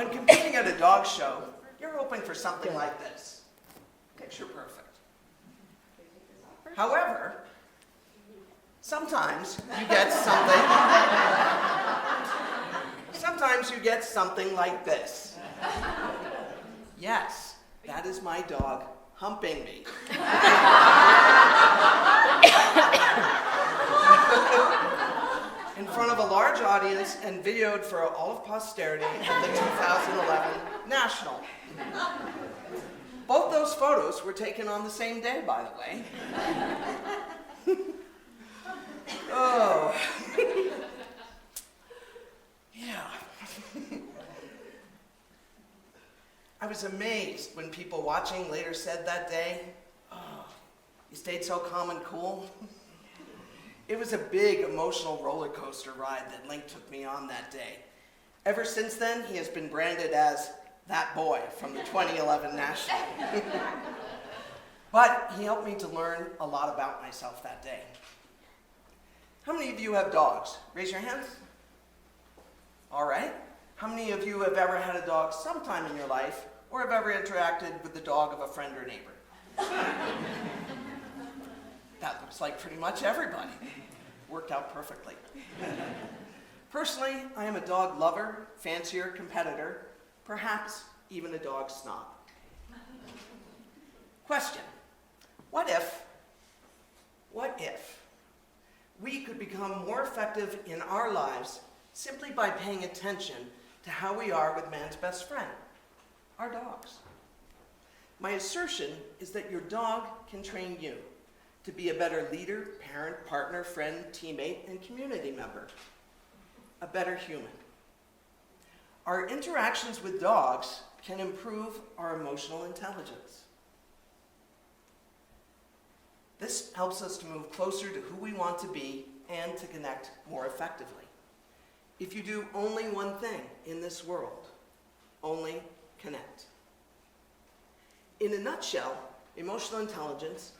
when competing at a dog show, you're hoping for something like this. Picture perfect. However, sometimes you get something like this. Yes, that is my dog humping me. In front of a large audience and videoed for all of posterity at the 2011 National. Both those photos were taken on the same day, by the way. Oh. Yeah. I was amazed when people watching later said that day, "Oh, you stayed so calm and cool." It was a big emotional roller coaster ride that Link took me on that day. Ever since then, he has been branded as that boy from the 2011 National. But he helped me to learn a lot about myself that day. How many of you have dogs? Raise your hands. All right. How many of you have ever had a dog sometime in your life, or have ever interacted with the dog of a friend or neighbor? That looks like pretty much everybody. Worked out perfectly. Personally, I am a dog lover, fancier, competitor, perhaps even a dog snob. Question: what if we could become more effective in our lives simply by paying attention to how we are with man's best friend, our dogs? My assertion is that your dog can train you to be a better leader, parent, partner, friend, teammate, and community member, a better human. Our interactions with dogs can improve our emotional intelligence. This helps us to move closer to who we want to be and to connect more effectively. If you do only one thing in this world, only connect. In a nutshell, emotional intelligence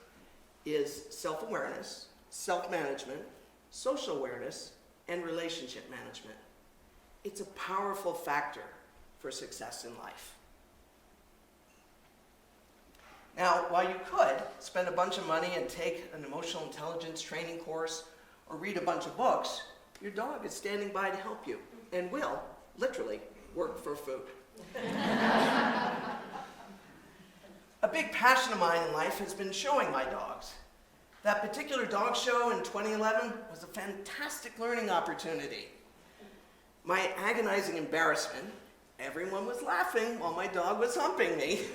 is self-awareness, self-management, social awareness, and relationship management. It's a powerful factor for success in life. Now, while you could spend a bunch of money and take an emotional intelligence training course or read a bunch of books, your dog is standing by to help you and will, literally, work for food. A big passion of mine in life has been showing my dogs. That particular dog show in 2011 was a fantastic learning opportunity. My agonizing embarrassment, everyone was laughing while my dog was humping me,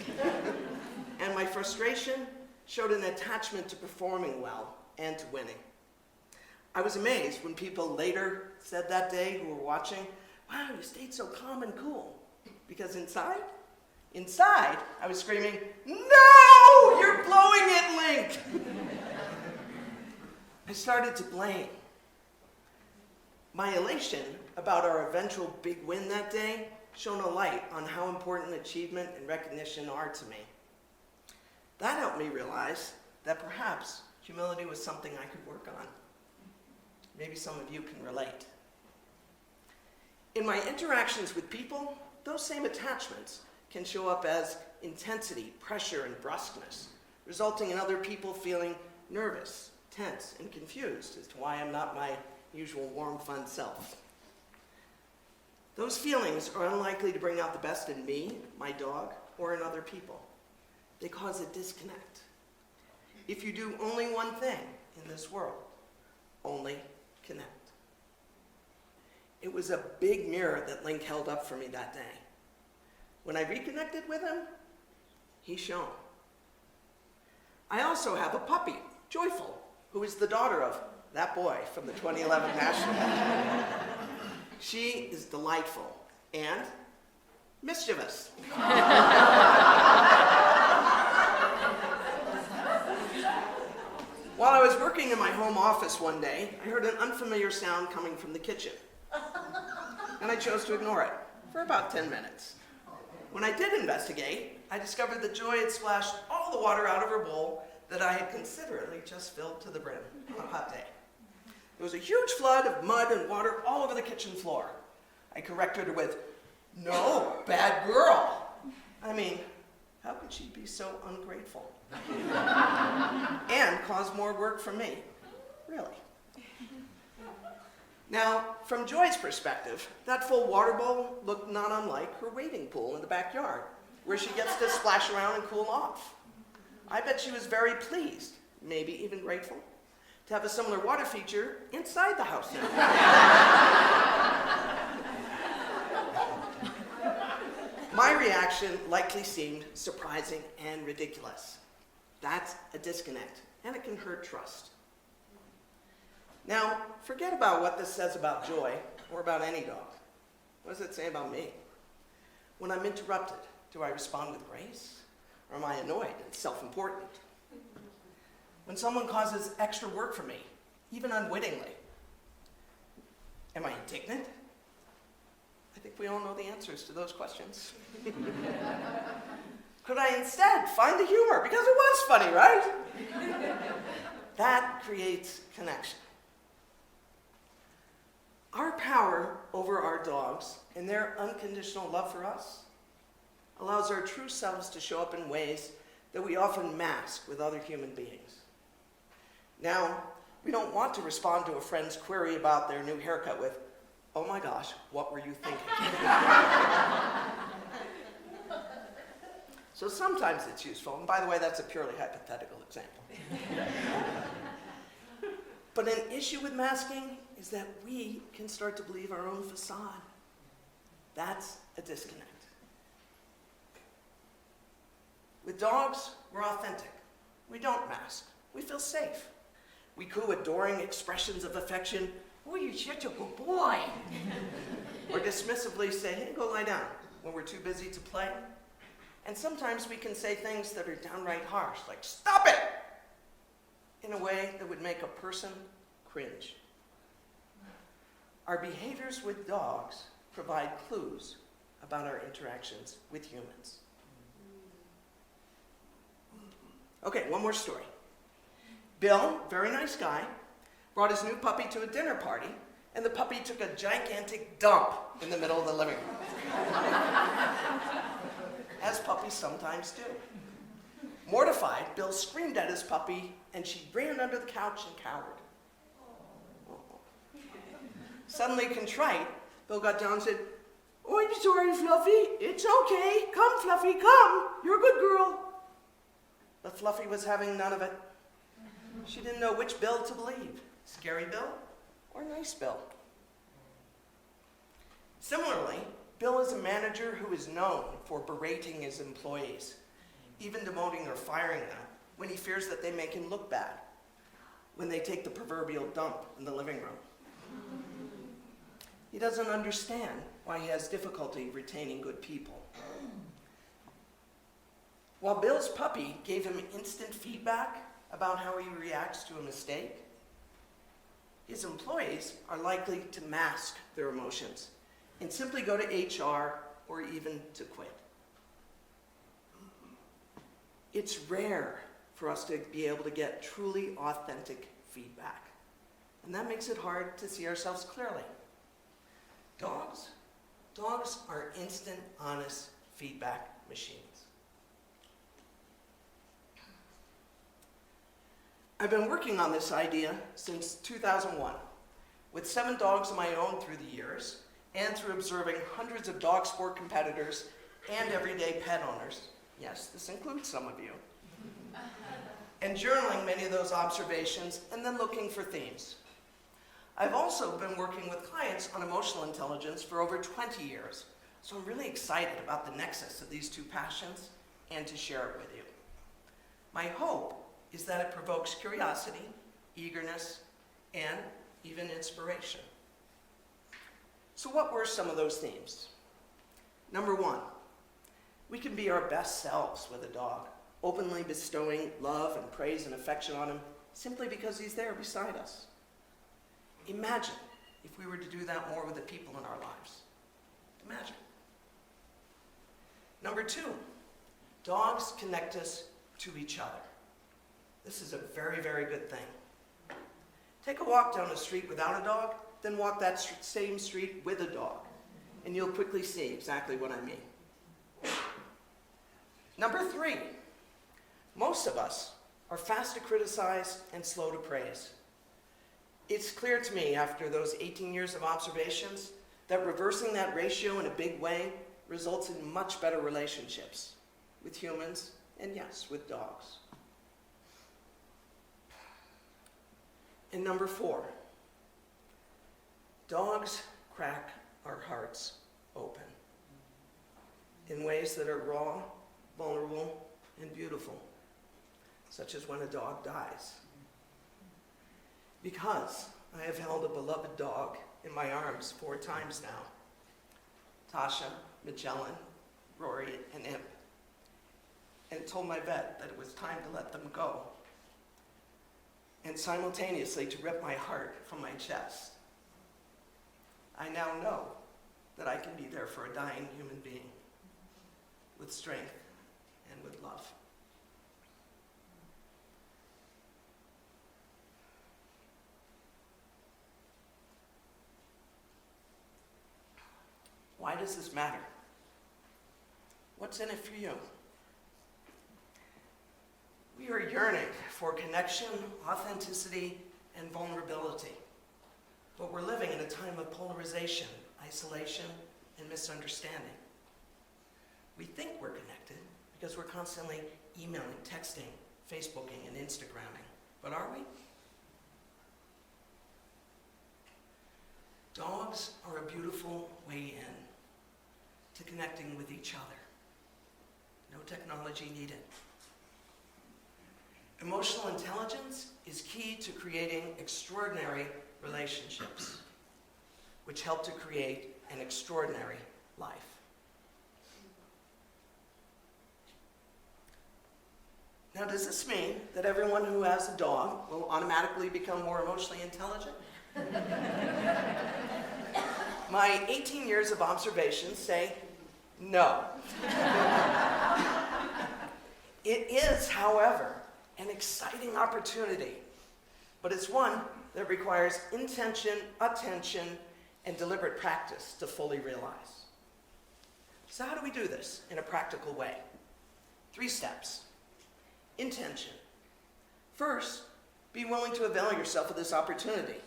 and my frustration showed an attachment to performing well and to winning. I was amazed when people later said that day who were watching, "Wow, you stayed so calm and cool." Because inside, I was screaming, "No! You're blowing it, Link!" I started to blame. My elation about our eventual big win that day shone a light on how important achievement and recognition are to me. That helped me realize that perhaps humility was something I could work on. Maybe some of you can relate. In my interactions with people, those same attachments can show up as intensity, pressure, and brusqueness, resulting in other people feeling nervous, tense, and confused as to why I'm not my usual warm, fun self. Those feelings are unlikely to bring out the best in me, my dog, or in other people. They cause a disconnect. If you do only one thing in this world, only connect. It was a big mirror that Link held up for me that day. When I reconnected with him, he shone. I also have a puppy, Joyful, who is the daughter of that boy from the 2011 National. She is delightful and mischievous. While I was working in my home office one day, I heard an unfamiliar sound coming from the kitchen, and I chose to ignore it for about 10 minutes. When I did investigate, I discovered that Joy had splashed all the water out of her bowl that I had considerately just filled to the brim on a hot day. There was a huge flood of mud and water all over the kitchen floor. I corrected her with, No, bad girl. I mean, how could she be so ungrateful? And cause more work for me. Really. Now, from Joy's perspective, that full water bowl looked not unlike her wading pool in the backyard, where she gets to splash around and cool off. I bet she was very pleased, maybe even grateful, to have a similar water feature inside the house now. My reaction likely seemed surprising and ridiculous. That's a disconnect, and it can hurt trust. Now, forget about what this says about Joy, or about any dog. What does it say about me? When I'm interrupted, do I respond with grace? Or am I annoyed and self-important? When someone causes extra work for me, even unwittingly, am I indignant? I think we all know the answers to those questions. Could I instead find the humor? Because it was funny, right? That creates connection. Our power over our dogs and their unconditional love for us allows our true selves to show up in ways that we often mask with other human beings. Now, we don't want to respond to a friend's query about their new haircut with, "Oh my gosh, what were you thinking?" So sometimes it's useful, and by the way, that's a purely hypothetical example. But an issue with masking is that we can start to believe our own facade. That's a disconnect. With dogs, we're authentic. We don't mask. We feel safe. We coo adoring expressions of affection, "Oh, you're such a good boy." Or dismissively say, "Hey, go lie down," when we're too busy to play. And sometimes we can say things that are downright harsh, like, "Stop it!" in a way that would make a person cringe. Our behaviors with dogs provide clues about our interactions with humans. Okay, one more story. Bill, very nice guy, brought his new puppy to a dinner party, and the puppy took a gigantic dump in the middle of the living room. As puppies sometimes do. Mortified, Bill screamed at his puppy, and she ran under the couch and cowered. Suddenly contrite, Bill got down and said, "Oh, I'm sorry, Fluffy. It's okay. Come, Fluffy, come. You're a good girl." But Fluffy was having none of it. She didn't know which Bill to believe, scary Bill or nice Bill. Similarly, Bill is a manager who is known for berating his employees, even demoting or firing them when he fears that they make him look bad, when they take the proverbial dump in the living room. He doesn't understand why he has difficulty retaining good people. While Bill's puppy gave him instant feedback about how he reacts to a mistake, his employees are likely to mask their emotions and simply go to HR or even to quit. It's rare for us to be able to get truly authentic feedback, and that makes it hard to see ourselves clearly. Dogs are instant, honest feedback machines. I've been working on this idea since 2001, with 7 dogs of my own through the years, and through observing hundreds of dog sport competitors and everyday pet owners. Yes, this includes some of you. And journaling many of those observations, and then looking for themes. I've also been working with clients on emotional intelligence for over 20 years, so I'm really excited about the nexus of these two passions and to share it with you. My hope is that it provokes curiosity, eagerness, and even inspiration. So what were some of those themes? Number 1, we can be our best selves with a dog, openly bestowing love and praise and affection on him simply because he's there beside us. Imagine if we were to do that more with the people in our lives. Imagine. Number 2, dogs connect us to each other. This is a very, very good thing. Take a walk down the street without a dog, then walk that same street with a dog. and you'll quickly see exactly what I mean. Number 3, most of us are fast to criticize and slow to praise. It's clear to me after those 18 years of observations that reversing that ratio in a big way results in much better relationships with humans and, yes, with dogs. And number 4, dogs crack our hearts open in ways that are raw, vulnerable, and beautiful, such as when a dog dies. Because I have held a beloved dog in my arms 4 times now, Tasha, Magellan, Rory, and Imp, and told my vet that it was time to let them go, and simultaneously to rip my heart from my chest. I now know that I can be there for a dying human being with strength and with love. Why does this matter? What's in it for you? We are yearning for connection, authenticity, and vulnerability. But we're living in a time of polarization, isolation, and misunderstanding. We think we're connected because we're constantly emailing, texting, Facebooking, and Instagramming. But are we? Dogs are a beautiful way in to connecting with each other. No technology needed. Emotional intelligence is key to creating extraordinary relationships, which help to create an extraordinary life. Now, does this mean that everyone who has a dog will automatically become more emotionally intelligent? My 18 years of observation say no. It is, however, an exciting opportunity, but it's one that requires intention, attention, and deliberate practice to fully realize. So how do we do this in a practical way? 3 steps. Intention. First, be willing to avail yourself of this opportunity.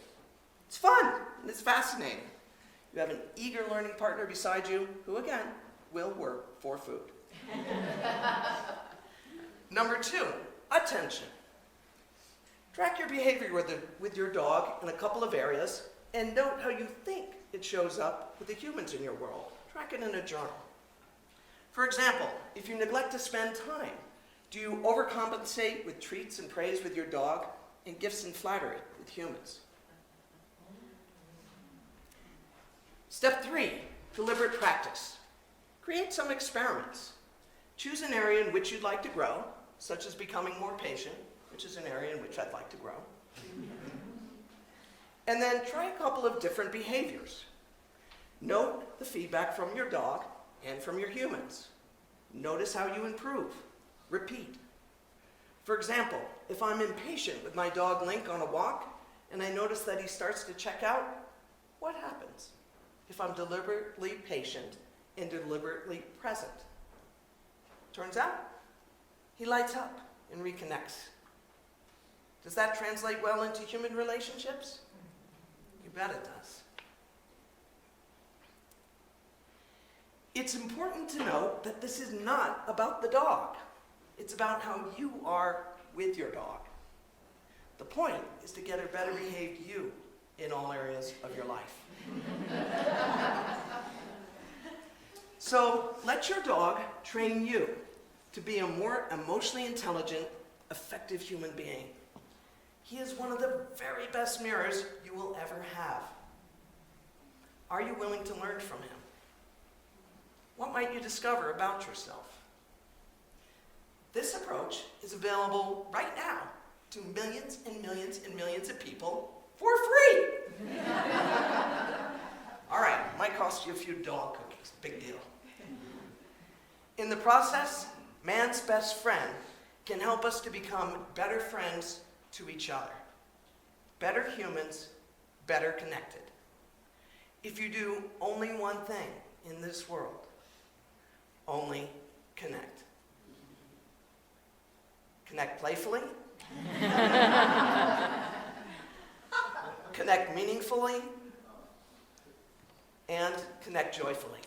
It's fun and it's fascinating. You have an eager learning partner beside you who, again, will work for food. Number 2, attention. Track your behavior with your dog in a couple of areas and note how you think it shows up with the humans in your world. Track it in a journal. For example, if you neglect to spend time, do you overcompensate with treats and praise with your dog and gifts and flattery with humans? Step 3, deliberate practice. Create some experiments. Choose an area in which you'd like to grow, such as becoming more patient, which is an area in which I'd like to grow. And then try a couple of different behaviors. Note the feedback from your dog and from your humans. Notice how you improve. Repeat. For example, if I'm impatient with my dog Link on a walk and I notice that he starts to check out, what happens if I'm deliberately patient and deliberately present? Turns out, he lights up and reconnects. Does that translate well into human relationships? You bet it does. It's important to note that this is not about the dog. It's about how you are with your dog. The point is to get a better behaved you in all areas of your life. So let your dog train you to be a more emotionally intelligent, effective human being. He is one of the very best mirrors you will ever have. Are you willing to learn from him? What might you discover about yourself? This approach is available right now to millions and millions and millions of people for free. All right, might cost you a few dog cookies, big deal. In the process, man's best friend can help us to become better friends to each other, better humans, better connected. If you do only one thing in this world. Only connect. Connect playfully. Connect meaningfully. And connect joyfully.